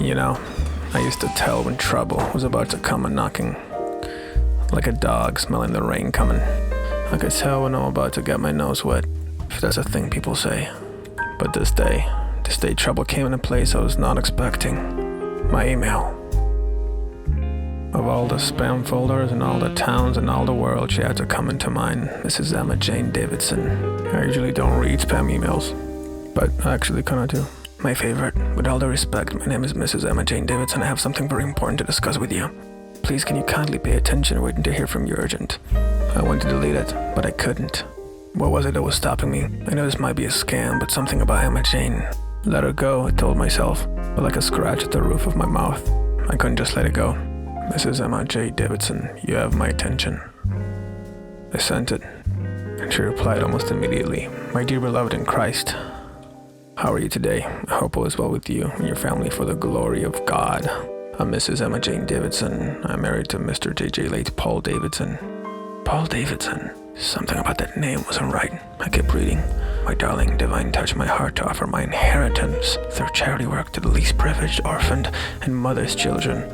You know, I used to tell when trouble was about to come a-knocking, like a dog smelling the rain coming. I could tell when I'm about to get my nose wet, if that's a thing people say. But this day trouble came in a place I was not expecting. My email. Of all the spam folders and all the towns and all the world, she had to come into mine. Mrs. Emma Jane Davidson. I usually don't read spam emails, but I actually kinda do. My favorite. With all due respect, my name is Mrs. Emma Jane Davidson. I have something very important to discuss with you. Please, can you kindly pay attention, waiting to hear from you urgent. I wanted to delete it, but I couldn't. What was it that was stopping me? I know this might be a scam, but something about Emma Jane. Let her go, I told myself, but like a scratch at the roof of my mouth. I couldn't just let it go. Mrs. Emma J. Davidson, you have my attention. I sent it, and she replied almost immediately. My dear beloved in Christ, how are you today? I hope all is well with you and your family for the glory of God. I'm Mrs. Emma Jane Davidson. I'm married to Mr. J.J. late Paul Davidson. Paul Davidson? Something about that name wasn't right. I kept reading. My darling, divine touch my heart to offer my inheritance through charity work to the least privileged, orphaned, and mother's children.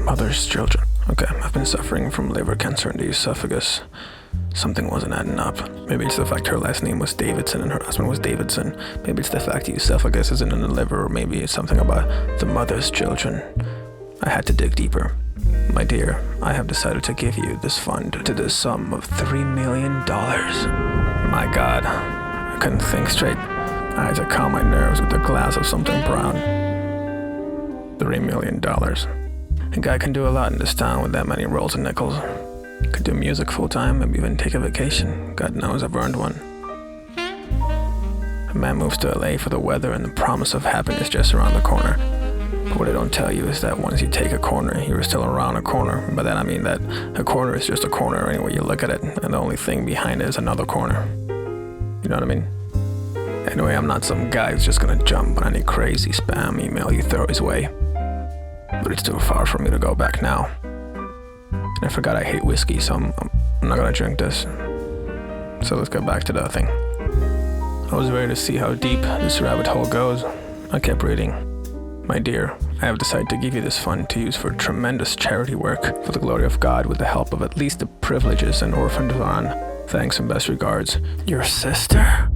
Mother's children. Okay, I've been suffering from liver cancer in the esophagus. Something wasn't adding up. Maybe it's the fact her last name was Davidson and her husband was Davidson. Maybe it's the fact the esophagus isn't in the liver, or maybe it's something about the mother's children. I had to dig deeper. My dear, I have decided to give you this fund to the sum of $3 million. My God, I couldn't think straight. I had to calm my nerves with a glass of something brown. $3 million. A guy can do a lot in this town with that many rolls and nickels. Could do music full-time, maybe even take a vacation. God knows I've earned one. A man moves to LA for the weather and the promise of happiness just around the corner. But what they don't tell you is that once you take a corner, you're still around a corner. By that I mean that a corner is just a corner anyway you look at it, and the only thing behind it is another corner. You know what I mean? Anyway, I'm not some guy who's just gonna jump on any crazy spam email you throw his way. But it's too far for me to go back now. And I forgot I hate whiskey, so I'm not gonna drink this. So let's get back to the thing. I was ready to see how deep this rabbit hole goes. I kept reading. My dear, I have decided to give you this fund to use for tremendous charity work for the glory of God with the help of at least the privileges and orphans on. Thanks and best regards. Your sister?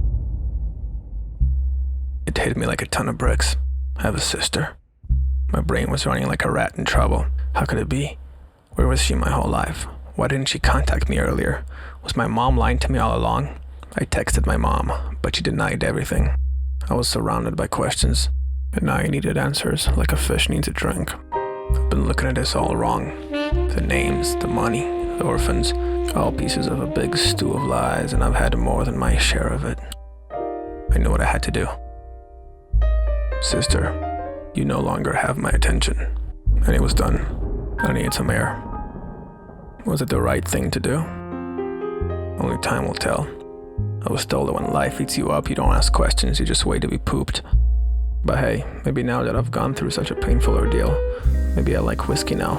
It hit me like a ton of bricks. I have a sister. My brain was running like a rat in trouble. How could it be? Where was she my whole life? Why didn't she contact me earlier? Was my mom lying to me all along? I texted my mom, but she denied everything. I was surrounded by questions, and I needed answers like a fish needs a drink. I've been looking at this all wrong. The names, the money, the orphans, all pieces of a big stew of lies, and I've had more than my share of it. I knew what I had to do. Sister, you no longer have my attention. And it was done. I needed some air. Was it the right thing to do? Only time will tell. I was told that when life eats you up, you don't ask questions, you just wait to be pooped. But hey, maybe now that I've gone through such a painful ordeal, maybe I like whiskey now.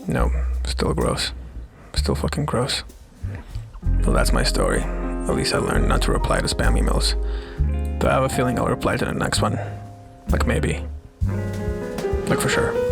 No, still gross. Still fucking gross. Well, that's my story. At least I learned not to reply to spam emails. Though I have a feeling I'll reply to the next one. Like maybe. Like for sure.